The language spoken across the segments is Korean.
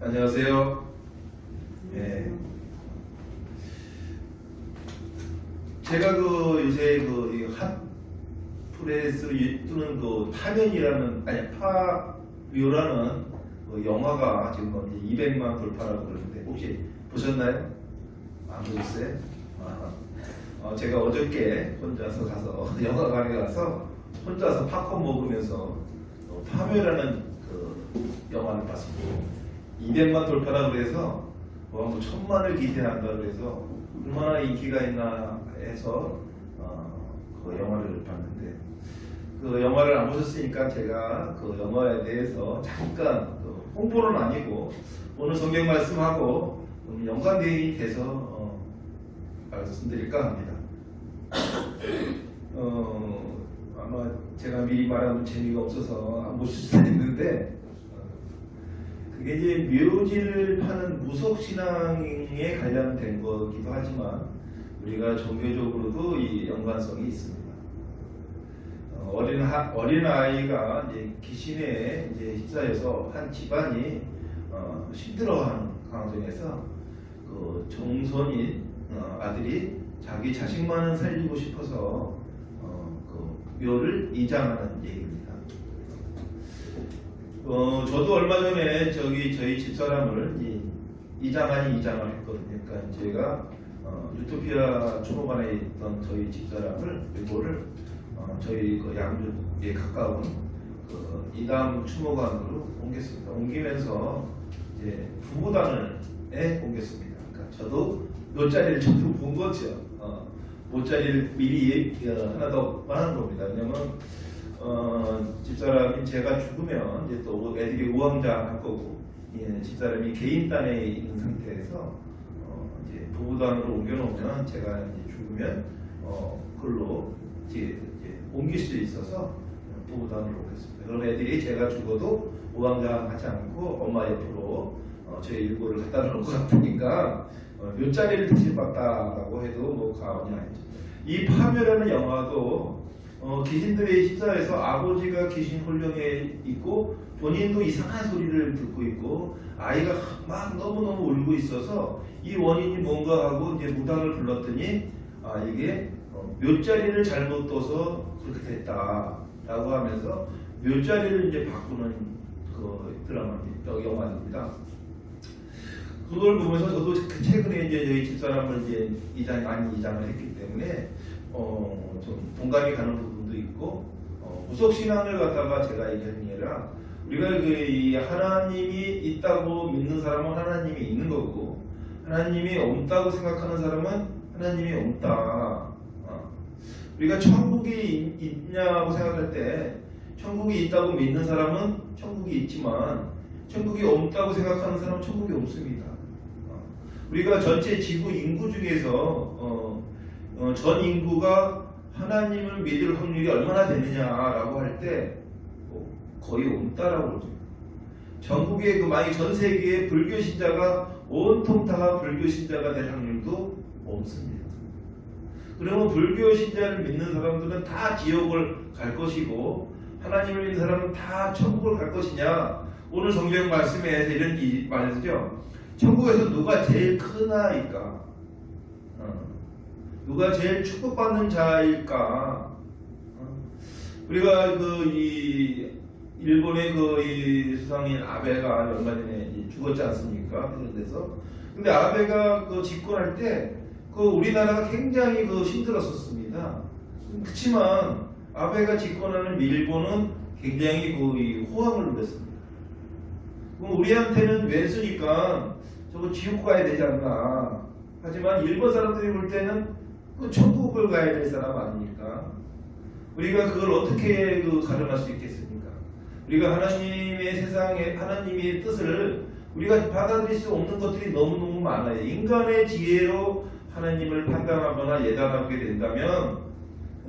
안녕하세요. 예. 제가 요새 이 핫프레스로 뜨는 파면이라는 파묘라는 영화가 지금 이제 200만 돌파라고 그러는데 혹시 보셨나요? 안 보셨어요? 제가 어저께 혼자서 가서 영화관에 가서 혼자서 팝콘 먹으면서 파묘라는 영화를 봤습니다. 200만 돌파라고 그래서 뭐 1000만을 기대한다 그래서 얼마나 인기가 있나 해서 그 영화를 봤는데 그 영화를 안 보셨으니까 제가 그 영화에 대해서 잠깐 홍보는 아니고 오늘 성경 말씀하고 연관되어 돼서 말씀드릴까 합니다. 아마 제가 미리 말하면 재미가 없어서 안 보실 수도 있는데 그게 이제 묘지를 파는 무속신앙에 관련된 거기도 하지만 우리가 종교적으로도 이 연관성이 있습니다. 어린 아이가 이제 귀신에 이제 휩싸여서 한 집안이 힘들어하는 과정에서 그 종손인 아들이 자기 자식만은 살리고 싶어서 그 묘를 이장하는 얘기입니다. 저도 얼마 전에 저희 집사람을 이장을 했거든요. 그러니까 제가 유토피아 초보반에 있던 저희 집사람을 이거를 저희 양주에 가까운 이담 추모관으로 옮겼습니다. 옮기면서 이제 부부단을에 옮겼습니다. 그러니까 저도 묘자리를 저도 본 거죠. 묘자리를 미리 하나 더 하는 겁니다. 왜냐면 집사람이 제가 죽으면 이제 또 애들이 우왕좌왕 할 거고, 집사람이 개인단에 있는 상태에서 이제 부부단으로 옮겨놓으면 제가 이제 죽으면 그걸로 이제 옮길 수 있어서 부부단으로 옮겼습니다. 그럼 애들이 제가 죽어도 우왕좌왕 하지 않고 엄마 옆으로 제 일고를 갖다 놓을 것 같으니까 몇 자리를 대신받다라고 해도 뭐 과언이 아니죠. 이 파묘라는 영화도 귀신들의 휩싸여서 아버지가 귀신 혼령에 있고 본인도 이상한 소리를 듣고 있고 아이가 막 너무너무 울고 있어서 이 원인이 뭔가 하고 이제 무당을 불렀더니 이게 묘자리를 잘못 둬서 그렇게 됐다라고 하면서 묘자리를 이제 바꾸는 영화입니다. 그걸 보면서 저도 최근에 이제 저희 집사람을 이제 많이 이장을 했기 때문에 좀 동감이 가는 부분도 있고 무속신앙을 갖다가 제가 얘기하는 게 아니라 우리가 이 하나님이 있다고 믿는 사람은 하나님이 있는 거고 하나님이 없다고 생각하는 사람은 하나님이 없다. 우리가 천국이 있냐고 생각할 때 천국이 있다고 믿는 사람은 천국이 있지만 천국이 없다고 생각하는 사람은 천국이 없습니다. 우리가 전체 지구 인구 중에서 전 인구가 하나님을 믿을 확률이 얼마나 되느냐라고 할 때 거의 없다라고 그러죠. 전국에 만약 전 세계에 불교 신자가 온통 다 불교 신자가 될 확률도 없습니다. 그러면 불교 신자를 믿는 사람들은 다 지옥을 갈 것이고 하나님을 믿는 사람은 다 천국을 갈 것이냐? 오늘 성경 말씀에서 이런 말이죠. 천국에서 누가 제일 크나이까? 누가 제일 축복받는 자일까? 우리가 이 일본의 이 수상인 아베가 얼마 전에 죽었지 않습니까? 그래서 근데 아베가 집권할 때 우리나라가 굉장히 힘들었었습니다. 그렇지만 아베가 집권하는 일본은 굉장히 호황을 누렸습니다. 그럼 우리한테는 왼수니까 저거 지옥 가야 되지 않나. 하지만 일본 사람들이 볼 때는 천국을 가야 될 사람 아닙니까? 우리가 그걸 어떻게 가름할 수 있겠습니까? 우리가 하나님의 세상에 하나님의 뜻을 우리가 받아들일 수 없는 것들이 너무너무 많아요. 인간의 지혜로 하나님을 판단하거나 예단하게 된다면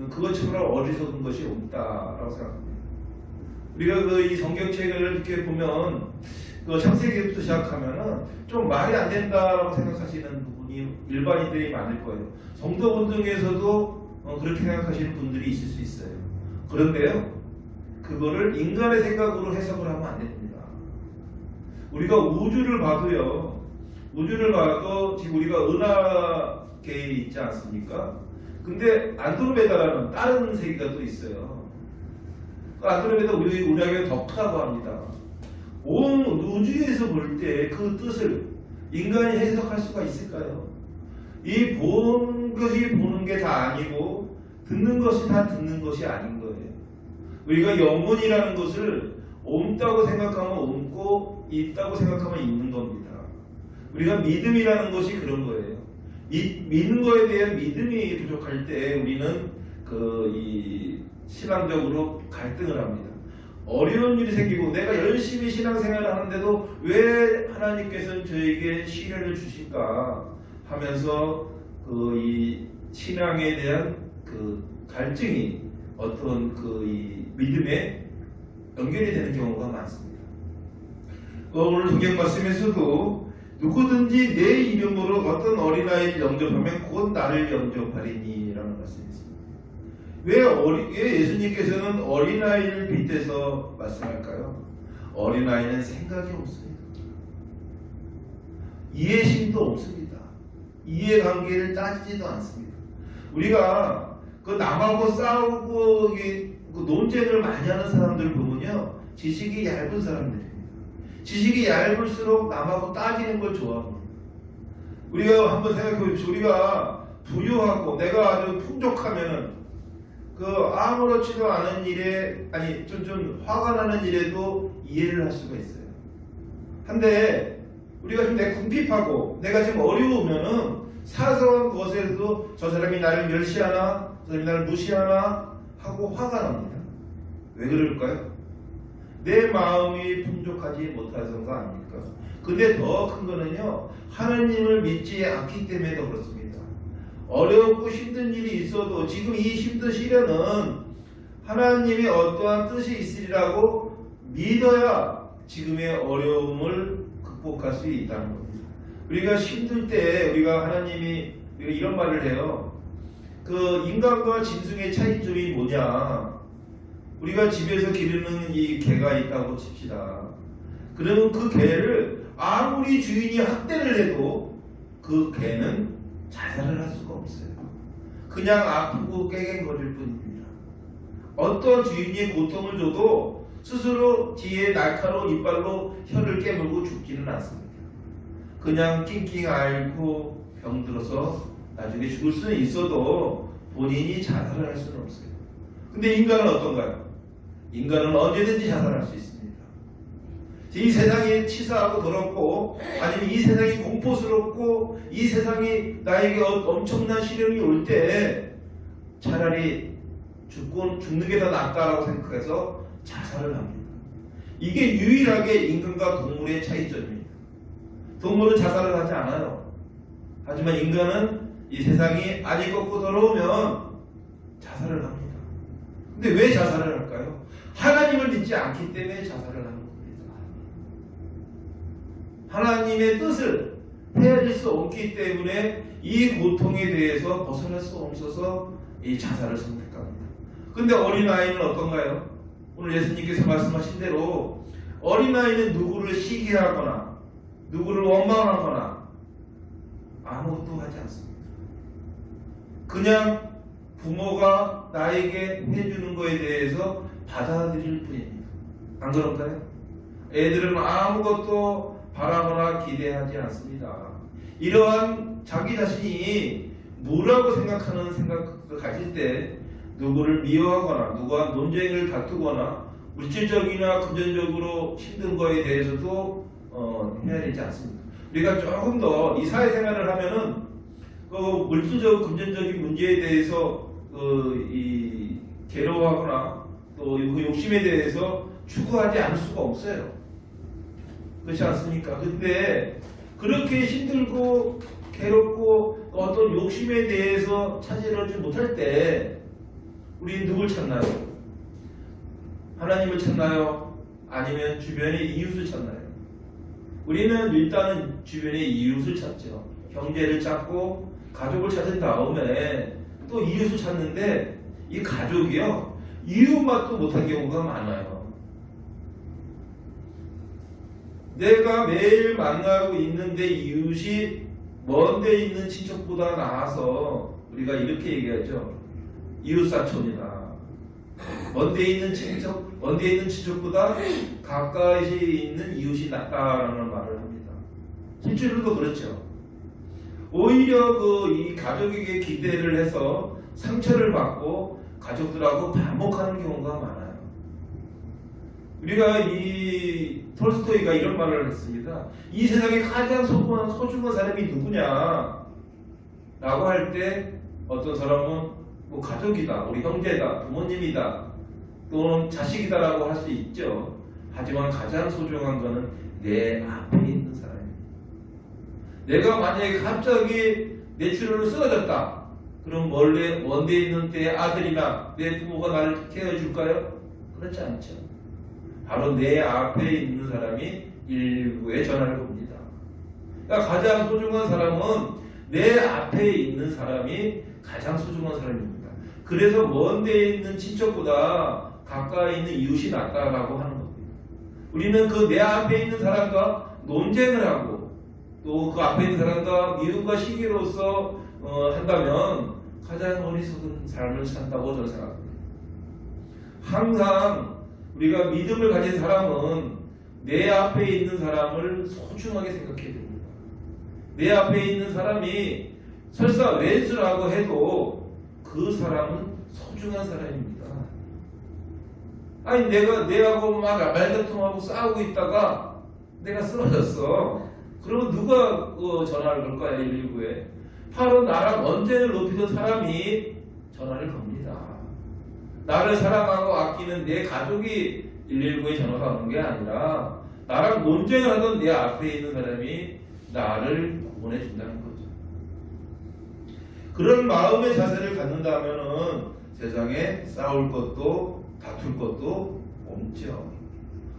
그것처럼 어리석은 것이 없다라고 생각합니다. 우리가 이 성경책을 이렇게 보면 창세기부터 시작하면은 좀 말이 안 된다라고 생각하시는 부분이 일반인들이 많을 거예요. 성도분 중에서도 그렇게 생각하시는 분들이 있을 수 있어요. 그런데요, 그거를 인간의 생각으로 해석을 하면 안 됩니다. 우리가 우주를 봐도요. 우주를 봐도 지금 우리가 은하계에 있지 않습니까? 근데 안드로메다라는 다른 세계가 또 있어요. 그 안드로메다 우리 은하계가 더 크다고 합니다. 온 우주에서 볼 때 그 뜻을 인간이 해석할 수가 있을까요? 이 본 것이 보는 게 다 아니고 듣는 것이 다 듣는 것이 아닌 거예요. 우리가 영혼이라는 것을 없다고 생각하면 없고 있다고 생각하면 있는 겁니다. 우리가 믿음이라는 것이 그런 거예요. 믿는 거에 대한 믿음이 부족할 때 우리는 이 신앙적으로 갈등을 합니다. 어려운 일이 생기고 내가 열심히 신앙생활을 하는데도 왜 하나님께서는 저에게 시련을 주실까 하면서 이 신앙에 대한 갈증이 어떤 이 믿음에 연결이 되는 경우가 많습니다. 오늘 성경 말씀에서도 누구든지 내 이름으로 어떤 어린아이를 영접하면 곧 나를 영접하리니 라는 말씀이 있습니다. 왜 예수님께서는 어린아이를 빗대서 말씀할까요? 어린아이는 생각이 없습니다. 이해심도 없습니다. 이해관계를 따지지도 않습니다. 우리가 남하고 싸우고 논쟁을 많이 하는 사람들을 보면요, 지식이 얇은 사람들입니다. 지식이 얇을수록 남하고 따지는 걸 좋아합니다. 우리가 한번 생각해 봅시다. 우리가 부유하고 내가 아주 풍족하면은 아무렇지도 않은 일에 좀 화가 나는 일에도 이해를 할 수가 있어요. 한데 우리가 좀 궁핍하고 내가 지금 어려우면은 사소한 것에도 저 사람이 나를 멸시하나, 저 사람이 나를 무시하나 하고 화가 납니다. 왜 그럴까요? 내 마음이 풍족하지 못해서가 아닙니까? 근데 더 큰 거는요, 하나님을 믿지 않기 때문에 더 그렇습니다. 어렵고 힘든 일이 있어도 지금 이 힘든 시련은 하나님의 어떠한 뜻이 있으리라고 믿어야 지금의 어려움을 극복할 수 있다는 겁니다. 우리가 힘들 때 우리가 이런 말을 해요. 인간과 짐승의 차이점이 뭐냐? 우리가 집에서 기르는 이 개가 있다고 칩시다. 그러면 그 개를 아무리 주인이 학대를 해도 그 개는 자살을 할 수가 없어요. 그냥 아프고 깨갱거릴 뿐입니다. 어떤 주인이 고통을 줘도 스스로 뒤에 날카로운 이빨로 혀를 깨물고 죽지는 않습니다. 그냥 낑낑 앓고 병들어서 나중에 죽을 수는 있어도 본인이 자살을 할 수는 없어요. 근데 인간은 어떤가요? 인간은 언제든지 자살할 수 있습니다. 이 세상이 치사하고 더럽고 아니면 이 세상이 공포스럽고 이 세상이 나에게 엄청난 시련이 올 때 차라리 죽는 게 더 낫다라고 생각해서 자살을 합니다. 이게 유일하게 인간과 동물의 차이점입니다. 동물은 자살을 하지 않아요. 하지만 인간은 이 세상이 아니 꺾고 더러우면 자살을 합니다. 근데 왜 자살을 할까요? 하나님을 믿지 않기 때문에 자살을 하는 겁니다. 하나님의 뜻을 헤아릴 수 없기 때문에 이 고통에 대해서 벗어날 수 없어서 이 자살을 선택합니다. 근데 어린아이는 어떤가요? 오늘 예수님께서 말씀하신 대로 어린아이는 누구를 시기하거나 누구를 원망하거나 아무것도 하지 않습니다. 그냥 부모가 나에게 해주는 것에 대해서 받아들일 뿐입니다. 안 그런가요? 애들은 아무것도 바라거나 기대하지 않습니다. 이러한 자기 자신이 뭐라고 생각하는 생각을 가질 때 누구를 미워하거나 누구와 논쟁을 다투거나 물질적이나 금전적으로 힘든 거에 대해서도 헤아리지 않습니다. 우리가 조금 더 이 사회생활을 하면은 물질적, 금전적인 문제에 대해서 괴로워하거나 또 그 욕심에 대해서 추구하지 않을 수가 없어요. 그렇지 않습니까? 근데 그렇게 힘들고 괴롭고 어떤 욕심에 대해서 차지하지 못할 때 우리 누굴 찾나요? 하나님을 찾나요? 아니면 주변의 이웃을 찾나요? 우리는 일단은 주변의 이웃을 찾죠. 형제를 찾고 가족을 찾은 다음에 또 이웃을 찾는데 이 가족이요, 이웃 맛도 못한 경우가 많아요. 내가 매일 만나고 있는데 이웃이 먼데 있는 친척보다 나아서 우리가 이렇게 얘기하죠. 이웃사촌이다. 먼데 있는 친척보다 가까이 있는 이웃이 낫다라는 말을 합니다. 실제로도 그렇죠. 오히려 이 가족에게 기대를 해서 상처를 받고 가족들하고 반목하는 경우가 많아요. 우리가 이 톨스토이가 이런 말을 했습니다. 이 세상에 가장 소중한 사람이 누구냐? 라고 할 때 어떤 사람은 뭐 가족이다, 우리 형제다, 부모님이다, 또는 자식이다라고 할 수 있죠. 하지만 가장 소중한 것은 내 앞에 있는 사람입니다. 내가 만약에 갑자기 뇌출혈로 쓰러졌다. 그럼 먼데 있는 내 아들이나 내 부모가 나를 케어해줄까요? 그렇지 않죠. 바로 내 앞에 있는 사람이 119에 전화를 겁니다. 그러니까 가장 소중한 사람은 내 앞에 있는 사람이 가장 소중한 사람입니다. 그래서 먼데 있는 친척보다 가까이 있는 이웃이 낫다라고 하는 겁니다. 우리는 그 내 앞에 있는 사람과 논쟁을 하고 또 그 앞에 있는 사람과 미움과 시기로서 한다면 가장 어리석은 삶을 산다고 저는 생각합니다. 항상 우리가 믿음을 가진 사람은 내 앞에 있는 사람을 소중하게 생각해야 됩니다. 내 앞에 있는 사람이 설사 왼수라고 해도 그 사람은 소중한 사람입니다. 아니 내하고 막 말다툼하고 싸우고 있다가 내가 쓰러졌어. 그러면 누가 전화를 걸까요? 119에. 바로 나랑 언쟁을 높이던 사람이 전화를 겁니다. 나를 사랑하고 아끼는 내 가족이 119에 전화가 오는 게 아니라 나랑 논쟁을 하던 내 앞에 있는 사람이 나를 구원해 준다는 거죠. 그런 마음의 자세를 갖는다면은 세상에 싸울 것도 다툴 것도 없죠.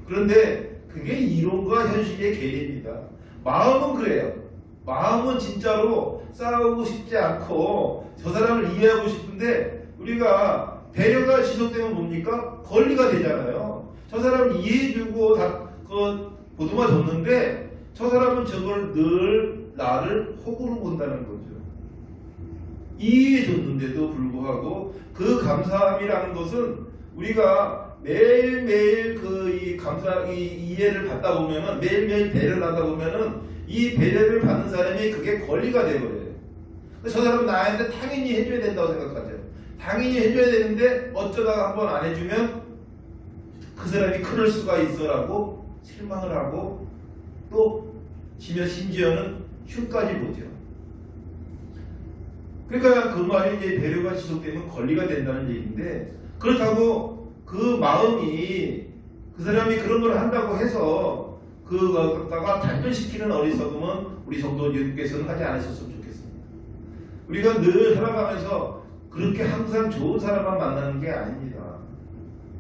그런데 그게 이론과 현실의 괴리입니다. 마음은 그래요. 마음은 진짜로 싸우고 싶지 않고 저 사람을 이해하고 싶은데 우리가 배려가 지속되면 뭡니까? 권리가 되잖아요. 저 사람을 이해해주고 보듬어 줬는데 저 사람은 저걸 늘 나를 호구로 본다는 거죠. 이해해줬는데도 불구하고 그 감사함이라는 것은 우리가 매일매일 이 이해를 받다 보면은 매일매일 배려를 하다 보면은 이 배려를 받는 사람이 그게 권리가 되어버려요. 저 사람은 나한테 당연히 해줘야 된다고 생각하죠. 당연히 해줘야 되는데 어쩌다가 한번 안 해주면 그 사람이 그럴 수가 있어라고 실망을 하고 또 심지어는 흉까지 보죠. 그러니까 그 말이 이제 배려가 지속되면 권리가 된다는 얘기인데 그렇다고 그 마음이 그 사람이 그런 걸 한다고 해서 그거다가 단절시키는 어리석음은 우리 성도님께서는 하지 않으셨으면 좋겠습니다. 우리가 늘 살아가면서 그렇게 항상 좋은 사람만 만나는 게 아닙니다.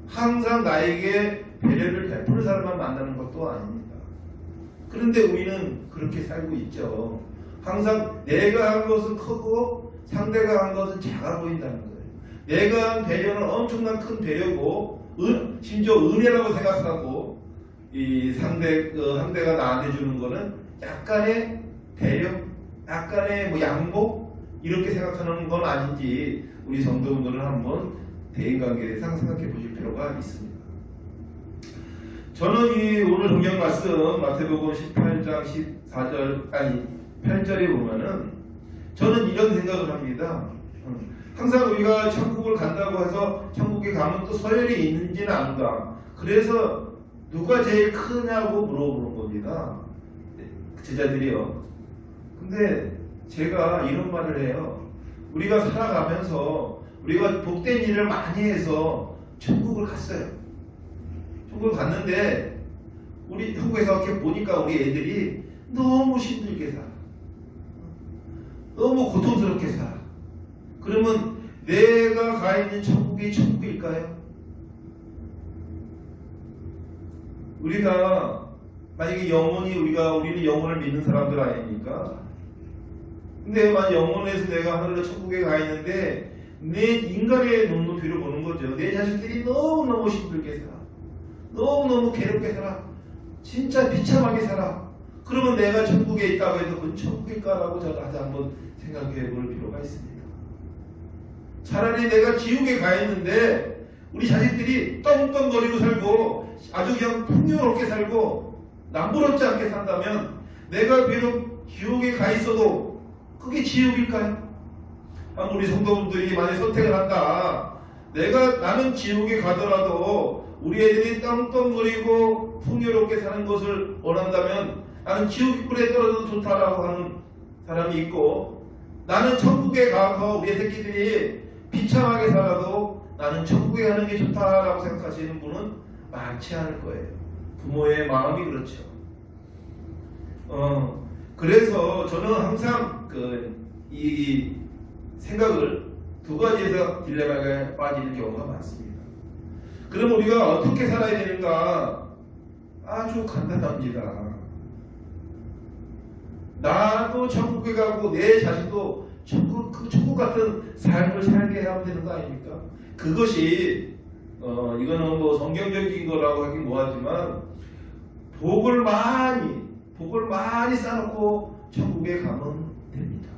항상 나에게 배려를 베푸는 사람만 만나는 것도 아닙니다. 그런데 우리는 그렇게 살고 있죠. 항상 내가 한 것은 크고 상대가 한 것은 작아 보인다는 거예요. 내가 한 배려는 엄청난 큰 배려고 심지어 은혜라고 생각하고 이 상대가 나한테 주는 거는 약간의 배려, 약간의 양보 이렇게 생각하는 건 아닌지 우리 성도분들은 한번 대인관계에 대해서 생각해 보실 필요가 있습니다. 저는 이 오늘 성경 말씀 마태복음 18장 8절에 보면은 저는 이런 생각을 합니다. 항상 우리가 천국을 간다고 해서 천국에 가면 또 서열이 있는지는 안다. 그래서 누가 제일 크냐고 물어보는 겁니다. 제자들이요. 근데 제가 이런 말을 해요. 우리가 살아가면서 우리가 복된 일을 많이 해서 천국을 갔어요. 천국을 갔는데 우리 한국에서 이렇게 보니까 우리 애들이 너무 힘들게 살아. 너무 고통스럽게 살아. 그러면 내가 가 있는 천국이 천국일까요? 우리가 만약에 우리는 영혼을 믿는 사람들 아닙니까? 근데 만약 영혼에서 내가 하늘로 천국에 가 있는데 내 인간의 눈높이로 보는 거죠. 내 자식들이 너무너무 힘들게 살아. 너무너무 괴롭게 살아. 진짜 비참하게 살아. 그러면 내가 천국에 있다고 해도 그건 천국일까라고 저도 다시 한번 생각해 볼 필요가 있습니다. 차라리 내가 지옥에 가 있는데 우리 자식들이 떵떵거리고 살고 아주 그냥 풍요롭게 살고 남부럽지 않게 산다면 내가 비록 지옥에 가 있어도 그게 지옥일까요? 한번 우리 성도분들이 만약 선택을 한다. 나는 지옥에 가더라도 우리 애들이 떵떵거리고 풍요롭게 사는 것을 원한다면 나는 지옥불에 떨어져도 좋다라고 하는 사람이 있고, 나는 천국에 가서 우리 새끼들이 비참하게 살아도 나는 천국에 가는 게 좋다라고 생각하시는 분은 많지 않을 거예요. 부모의 마음이 그렇죠. 그래서 저는 항상 이 생각을 두 가지에서 딜레마에 빠지는 경우가 많습니다. 그럼 우리가 어떻게 살아야 되는가? 아주 간단합니다. 나도 천국에 가고 내 자신도 천국 같은 삶을 살게 하면 되는 거 아닙니까? 그것이 이거는 뭐 성경적인 거라고 하긴 뭐하지만 복을 많이 쌓아놓고 천국에 가면 됩니다.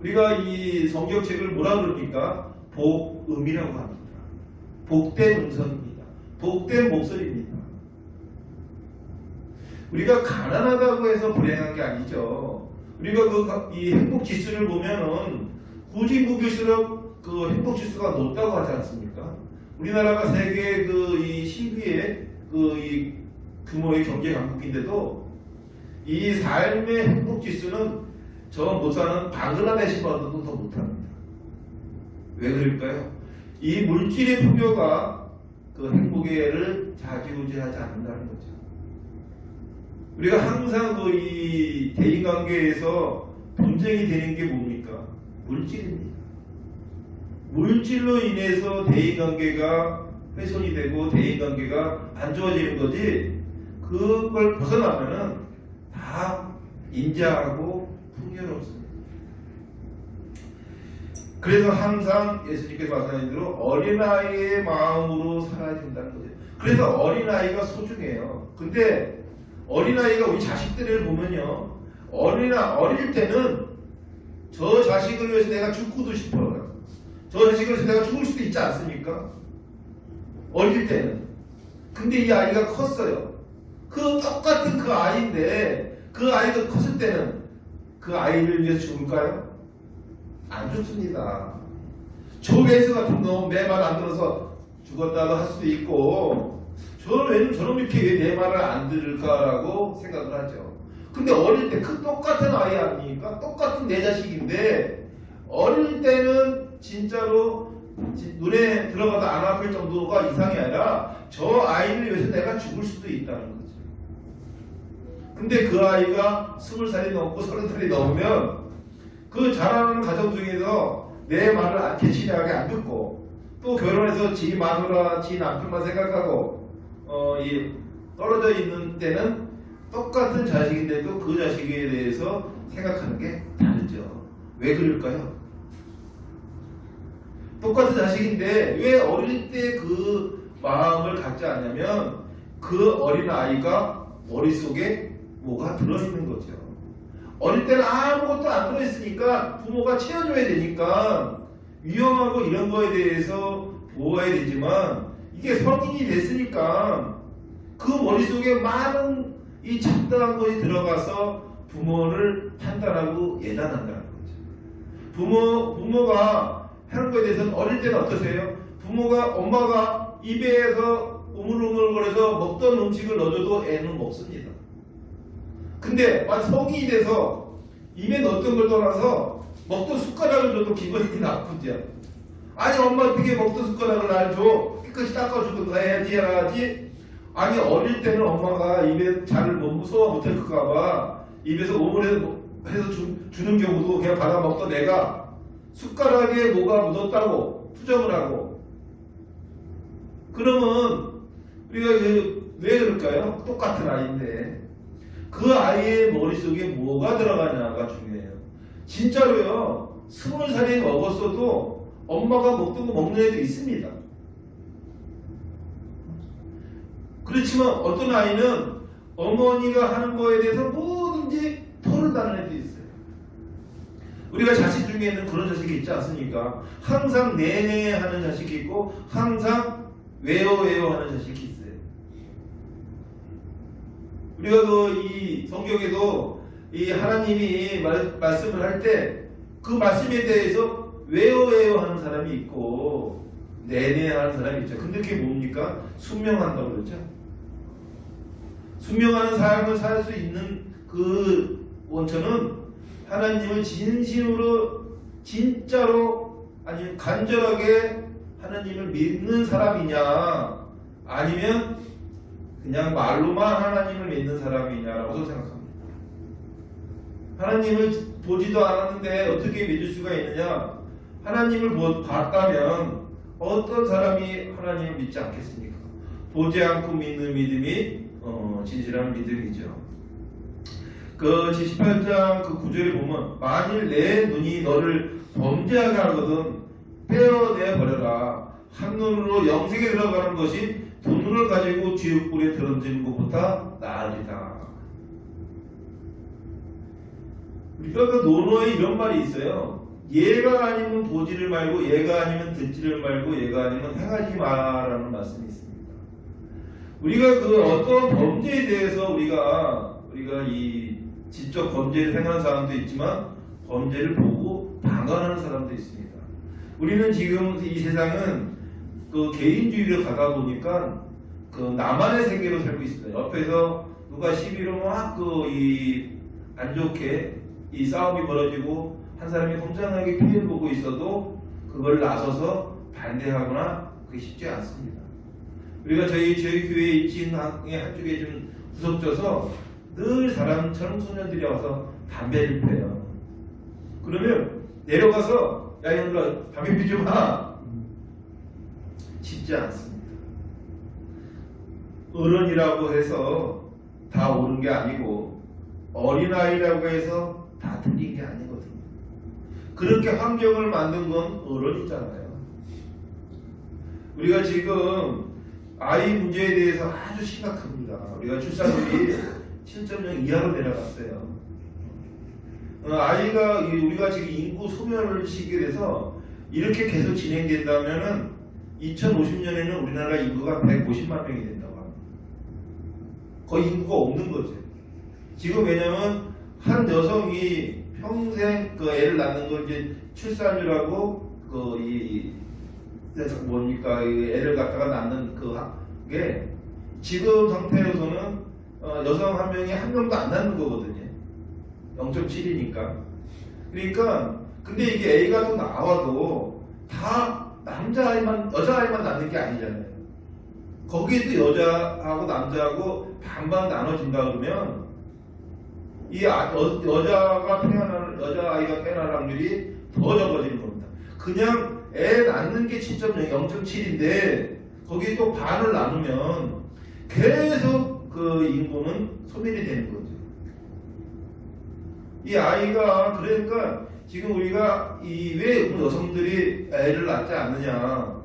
우리가 이 성경책을 뭐라 그럽니까? 복음이라고 합니다. 복된 음성입니다. 복된 목소리입니다. 우리가 가난하다고 해서 불행한 게 아니죠. 우리가 이 행복 지수를 보면은 후진국일수록 그 행복 지수가 높다고 하지 않습니까? 우리나라가 세계 이 10위의 이 규모의 경제 강국인데도 이 삶의 행복 지수는 저 못 사는 방글라데시보다도 더 못합니다. 왜 그럴까요? 이 물질의 풍요가 그 행복을 좌지우지하지 않는다는 거죠. 우리가 항상 이 대인관계에서 분쟁이 되는 게 뭡니까? 물질입니다. 물질로 인해서 대인관계가 훼손이 되고 대인관계가 안 좋아지는 거지, 그걸 벗어나면은 다 인자하고 풍요롭습니다. 그래서 항상 예수님께서 말씀하신 대로 어린아이의 마음으로 살아야 된다는 거죠. 그래서 어린아이가 소중해요. 근데 어린아이가 우리 자식들을 보면요, 어릴 때는 저 자식을 위해서 내가 죽고도 싶어요. 저 자식을 위해서 내가 죽을 수도 있지 않습니까? 어릴 때는. 근데 이 아이가 컸어요. 똑같은 그 아이인데 그 아이가 컸을 때는 그 아이를 위해서 죽을까요? 안 죽습니다. 조회수 같은 놈 내 말 안 들어서 죽었다고 할 수도 있고, 저놈 이렇게 왜 내 말을 안 들을까라고 생각을 하죠. 근데 어릴 때 똑같은 아이 아닙니까? 똑같은 내 자식인데 어릴 때는 진짜로 눈에 들어가도 안 아플 정도가 이상이 아니라 저 아이를 위해서 내가 죽을 수도 있다는 거죠. 근데 그 아이가 20살이 넘고 30살이 넘으면 그 자라는 가정 중에서 내 말을 개친하게 안 듣고, 또 결혼해서 지 마누라, 지 남편만 생각하고 이 떨어져 있는 때는 똑같은 자식인데도 그 자식에 대해서 생각하는 게 다르죠. 왜 그럴까요? 똑같은 자식인데 왜 어릴 때 그 마음을 갖지 않냐면 그 어린 아이가 머릿속에 뭐가 들어있는 거죠. 어릴 때는 아무것도 안 들어있으니까 부모가 채워줘야 되니까 위험하고 이런 거에 대해서 보호해야 되지만, 이게 성인이 됐으니까 그 머릿속에 많은 이 잡다한 것이 들어가서 부모를 판단하고 예단한다는 거죠. 부모가 하는 거에 대해서는 어릴 때는 어떠세요? 엄마가 입에서 우물우물거려서 먹던 음식을 넣어줘도 애는 먹습니다. 근데 성인이 돼서 입에 넣었던 걸 떠나서 먹던 숟가락을 줘도 기분이 나쁘죠. 아니, 엄마 어떻게 먹던 숟가락을 날 줘? 깨끗이 닦아주고 다 해야지. 아니, 어릴 때는 엄마가 입에 잘 소화 못할까봐 입에서 오물해서 주는 경우도 그냥 받아 먹던 애가 숟가락에 뭐가 묻었다고 투정을 하고, 그러면 우리가 왜 그럴까요? 똑같은 아이인데 그 아이의 머릿속에 뭐가 들어가냐가 중요해요. 진짜로요, 20살이 먹었어도 엄마가 먹던 거 먹는 애도 있습니다. 그렇지만 어떤 아이는 어머니가 하는 거에 대해서 뭐든지 토론하는 애도 있어요. 우리가 자식 중에는 그런 자식이 있지 않습니까? 항상 네네 하는 자식이 있고 항상 왜요 하는 자식이 있어요. 우리가 이 성경에도 이 하나님이 말씀을 할 때 그 말씀에 대해서 왜요 하는 사람이 있고 네네 하는 사람이 있죠. 근데 그게 뭡니까? 순명한다고 그러죠. 순명하는 삶을 살 수 있는 그 원천은 하나님을 진심으로 진짜로 아니면 간절하게 하나님을 믿는 사람이냐 아니면 그냥 말로만 하나님을 믿는 사람이냐라고 생각합니다. 하나님을 보지도 않았는데 어떻게 믿을 수가 있느냐? 하나님을 봤다면 어떤 사람이 하나님을 믿지 않겠습니까? 보지 않고 믿는 믿음이 진실한 믿음이죠. 그 78장 그 9절에 보면 만일 내 눈이 너를 범죄하게 하거든 떼어내 버려라. 한 눈으로 영생에 들어가는 것이 두 눈을 가지고 지옥불에 던지는 것보다 나으리다. 우리가 그 논어에 이런 말이 있어요. 얘가 아니면 보지를 말고 얘가 아니면 듣지를 말고 얘가 아니면 행하지 마라는 말씀이 있습니다. 우리가 그 어떤 범죄에 대해서 우리가 이 직접 범죄를 행하는 사람도 있지만 범죄를 보고 방관하는 사람도 있습니다. 우리는 지금 이 세상은 그 개인주의로 가다 보니까 그 나만의 세계로 살고 있습니다. 옆에서 누가 시비로 막 안 좋게 이 싸움이 벌어지고 한 사람이 혼자하게 피해를 보고 있어도 그걸 나서서 반대하거나 그게 쉽지 않습니다. 우리가 저희 교회 2층 한쪽에 좀 구석져서 늘 청소년들이 와서 담배를 피워요. 그러면 내려가서 야 이놈들아 담배 피지 마. 쉽지 않습니다. 어른이라고 해서 다 옳은 게 아니고 어린아이라고 해서 다 틀린 게 아니거든요. 그렇게 환경을 만든 건 어른이잖아요. 우리가 지금 아이 문제에 대해서 아주 심각합니다. 우리가 출산율이 7.0 이하로 내려갔어요. 아이가 우리가 지금 인구 소멸 시기에 대해서 이렇게 계속 진행된다면은 2050년에는 우리나라 인구가 150만 명이 된다고 합니다. 거의 인구가 없는 거죠. 지금 왜냐면 한 여성이 평생 그 애를 낳는 걸 이제 출산율하고 애를 갖다가 낳는 그게 지금 상태에서는 여성 한 명이 한 명도 안 낳는 거거든요. 0.7이니까. 그러니까 근데 이게 애가 또 나와도 다 여자아이만 낳는 게 아니잖아요. 거기에 또 여자하고 남자하고 반반 나눠진다 그러면 이 여자아이가 태어날 확률이 더 적어지는 겁니다. 그냥 애 낳는 게 7.0, 0.7인데 거기에 또 반을 나누면 계속 그 인구는 소멸이 되는 거죠. 이 아이가 그러니까 지금 우리가 왜 여성들이 애를 낳지 않느냐.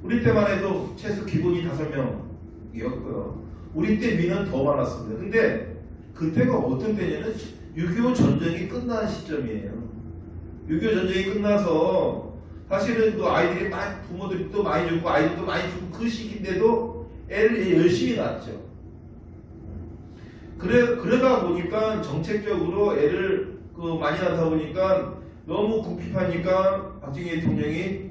우리 때만 해도 최소 기본이 5명이었고요. 우리 때 미는 더 많았습니다. 근데 그때가 어떤 때냐면 6.25 전쟁이 끝난 시점이에요. 6.25 전쟁이 끝나서 사실은 그 아이들이 부모들이 또 많이 죽고 아이들도 많이 죽고 그 시기인데도 애를 열심히 낳았죠. 그러다 보니까 정책적으로 애를 많이 낳다 보니까 너무 궁핍하니까 박정희 대통령이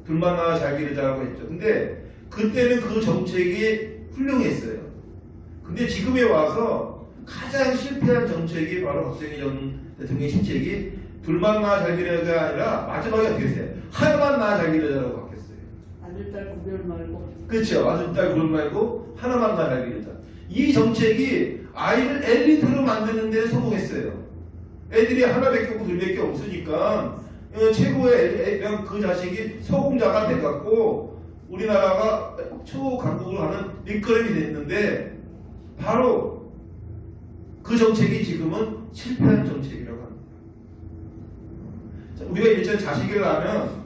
둘만 낳아 잘 기르자고 했죠. 근데 그때는 그 정책이 훌륭했어요. 근데 지금에 와서 가장 실패한 정책이 바로 박정희 전 대통령의 정책이 둘만 낳아 잘 기르자가 아니라 마지막에 어떻게 했어요? 하나만 낳아 잘 기르자라고 바뀌었어요. 아들, 딸 구별 말고. 그렇죠. 아들, 딸 구별 말고 하나만 낳아 잘 기르자. 이 정책이 아이를 엘리트로 만드는 데 성공했어요. 애들이 하나밖에 없고 둘밖에 없으니까 최고의 그 자식이 서공자가 돼갖고 우리나라가 초강국을 하는 밑거름이 됐는데 바로 그 정책이 지금은 실패한 정책이라고 합니다. 우리가 일단 자식을 낳으면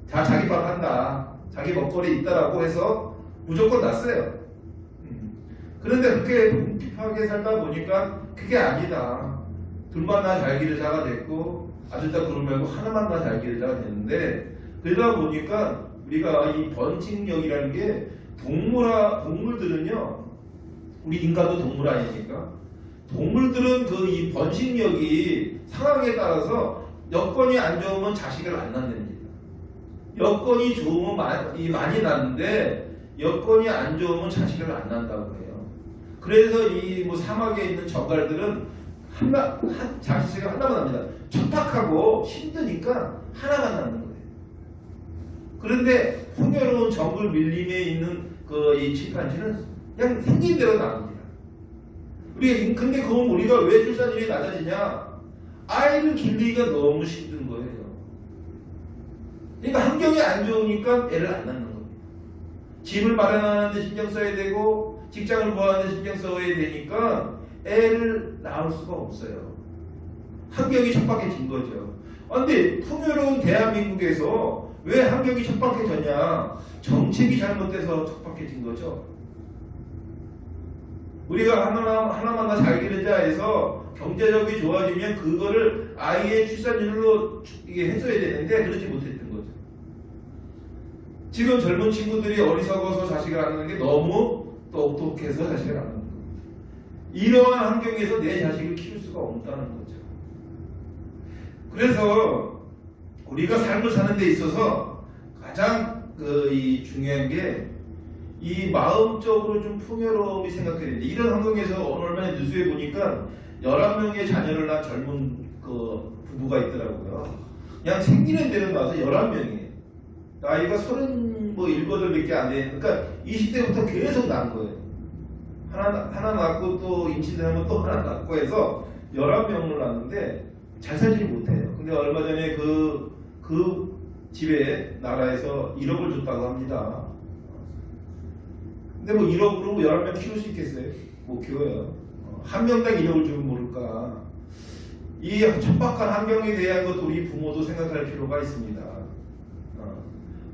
다 자기 밥 한다, 자기 먹거리 있다라고 해서 무조건 났어요. 그런데 그렇게 궁핍하게 살다 보니까 그게 아니다. 둘만 나 잘 기르자가 됐고 아주다 그룹 말고 하나만 나 잘 기르자가 됐는데, 그러다 보니까 우리가 이 번식력이라는 게 동물들은요, 우리 인간도 동물 아닙니까? 동물들은 그 이 번식력이 상황에 따라서 여건이 안 좋으면 자식을 안 낳습니다. 여건이 좋으면 많이 낳는데 여건이 안 좋으면 자식을 안 낳는다고 해요. 그래서 이 뭐 사막에 있는 저갈들은 한 자식을 하나만 납니다. 척박하고 힘드니까 하나만 낳는 거예요. 그런데 풍요로운 정글 밀림에 있는 그 이 침판지는 그냥 생긴 대로 나옵니다. 근데 그건 우리가 왜 출산율이 낮아지냐? 아이를 길리기가 너무 힘든 거예요. 그러니까 환경이 안 좋으니까 애를 안 낳는 겁니다. 집을 마련하는데 신경 써야 되고 직장을 구하는데 신경 써야 되니까 애를 낳을 수가 없어요. 환경이 척박해진 거죠. 그런데 풍요로운 대한민국에서 왜 환경이 척박해졌냐? 정책이 잘못돼서 척박해진 거죠. 우리가 하나만 다 잘 기르자 해서 경제력이 좋아지면 그거를 아이의 출산율로 이게 해소해야 되는데 그러지 못했던 거죠. 지금 젊은 친구들이 어리석어서 자식을 안 낳는 게 너무 똑똑해서 자식을 안 낳는 겁니다. 이러한 환경에서 내 자식을 키울 수가 없다는 거죠. 그래서 우리가 삶을 사는 데 있어서 가장 이 중요한 게 이 마음적으로 좀 풍요로움이 생각해야 됩니다. 이런 환경에서 얼마 전에 뉴스에 보니까 11명의 자녀를 낳은 젊은 그 부부가 있더라고요. 그냥 생기는 대로 나와서 11명이에요. 나이가 37밖에 안 되는, 그러니까 20대부터 계속 낳은 거예요. 하나 낳고 또 임신하면 또 하나 낳고 해서 11명을 낳는데 잘 살지 못해요. 근데 얼마 전에 그 집에 나라에서 1억을 줬다고 합니다. 근데 뭐 1억으로 11명 키울 수 있겠어요? 못 키워요. 한 명당 1억을 주면 모를까. 이 척박한 환경에 대한 것도 우리 부모도 생각할 필요가 있습니다.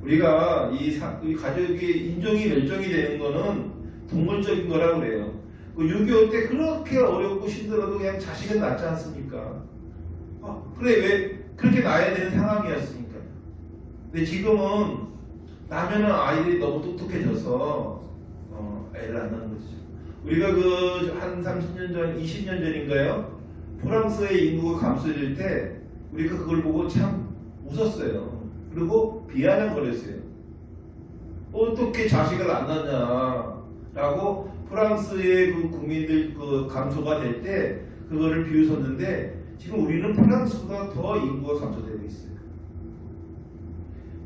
우리가 이 가족의 인종이 멸종이 되는 거는 동물적인 거라고 그래요. 그 6.25 때 그렇게 어렵고 힘들어도 그냥 자식은 낳지 않습니까? 그래, 왜 그렇게 낳아야 되는 상황이었으니까. 근데 지금은 나면은 아이들이 너무 똑똑해져서 애를 안 낳는 거죠. 우리가 한 30년 전, 20년 전인가요? 프랑스의 인구가 감소될 때 우리가 그걸 보고 참 웃었어요. 그리고 비아냥거렸어요. 어떻게 자식을 안 낳냐라고 프랑스의 그 국민들 그 감소가 될 때 그거를 비웃었는데, 지금 우리는 프랑스보다 더 인구가 감소되고 있어요.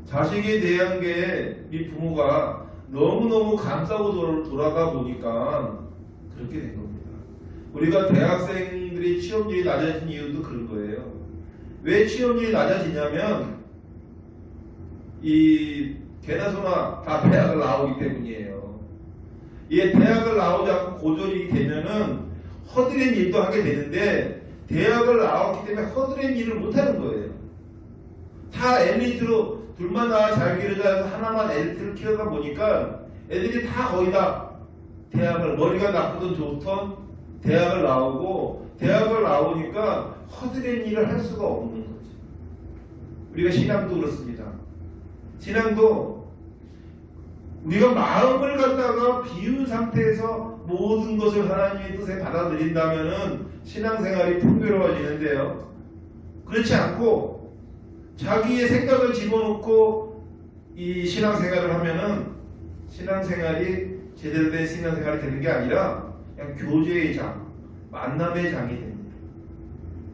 자식에 대한 게 이 부모가 너무너무 감싸고 돌아가 보니까 그렇게 된 겁니다. 우리가 대학생들의 취업률이 낮아진 이유도 그런 거예요. 왜 취업률이 낮아지냐면 이 개나 소나 다 대학을 나오기 때문이에요. 이 대학을 나오지 않고 고졸이 되면은 허드렛 일도 하게 되는데, 대학을 나왔기 때문에 허드렛 일을 못하는 거예요. 다 엘리트로 둘만 나 잘 기르자 해서 하나만 엘리트를 키우다 보니까 애들이 다 거의 다 대학을, 머리가 나쁘든 좋던 대학을 나오고, 대학을 나오니까 허드렛 일을 할 수가 없는 거죠. 우리가 신앙도 그렇습니다. 신앙도 우리가 마음을 갖다가 비운 상태에서 모든 것을 하나님의 뜻에 받아들인다면은 신앙생활이 풍요로워지는데요. 그렇지 않고 자기의 생각을 집어넣고 이 신앙생활을 하면은 신앙생활이 제대로 된 신앙생활이 되는 게 아니라 그냥 교제의 장, 만남의 장이 됩니다.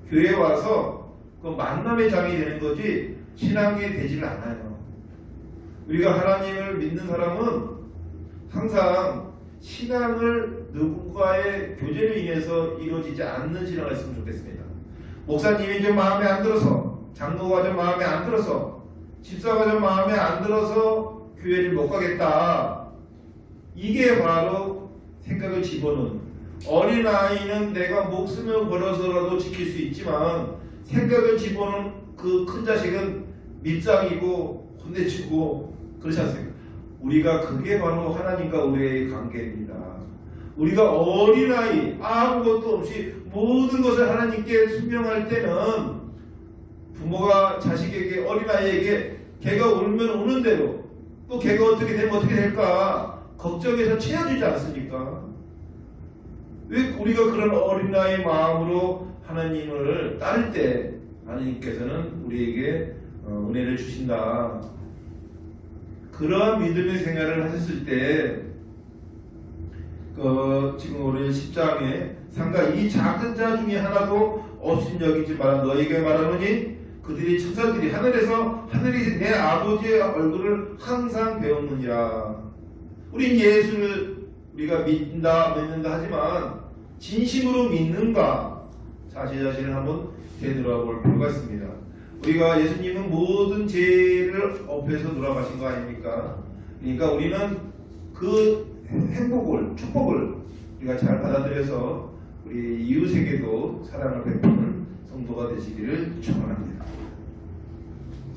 교회에 와서 그 만남의 장이 되는 거지 신앙이 되질 않아요. 우리가 하나님을 믿는 사람은 항상 신앙을 누군가의 교제로 인해서 이루어지지 않는 신앙을 했으면 좋겠습니다. 목사님이 좀 마음에 안 들어서, 장로가 좀 마음에 안 들어서, 집사가 좀 마음에 안 들어서 교회를 못 가겠다. 이게 바로 생각을 집어넣은, 어린아이는 내가 목숨을 걸어서라도 지킬 수 있지만 생각을 집어넣은 그 큰 자식은 밉상이고 혼내치고 그렇지 않습니까? 우리가 그게 바로 하나님과 우리의 관계입니다. 우리가 어린아이 아무것도 없이 모든 것을 하나님께 순명할 때는 부모가 자식에게 어린아이에게 걔가 울면 우는 대로 또 걔가 어떻게 되면 어떻게 될까 걱정해서 채워주지 않습니까? 왜 우리가 그런 어린아이 마음으로 하나님을 따를 때 하나님께서는 우리에게 은혜를 주신다. 그러한 믿음의 생활을 하셨을 때 지금 오늘 10장에 상가 이 작은 자 중에 하나도 없인 여기지 마라. 너에게 말하노니 그들이 천사들이 하늘이 내 아버지의 얼굴을 항상 배웠느니라. 우린 예수를 우리가 믿는다 하지만 진심으로 믿는가 자신을 한번 되돌아볼 필요가 있습니다. 우리가 예수님은 모든 죄를 엎에서 돌아가신 거 아닙니까? 그러니까 우리는 그 행복을 축복을 우리가 잘 받아들여서 우리 이웃에게도 사랑을 베푸는 성도가 되시기를 축원합니다.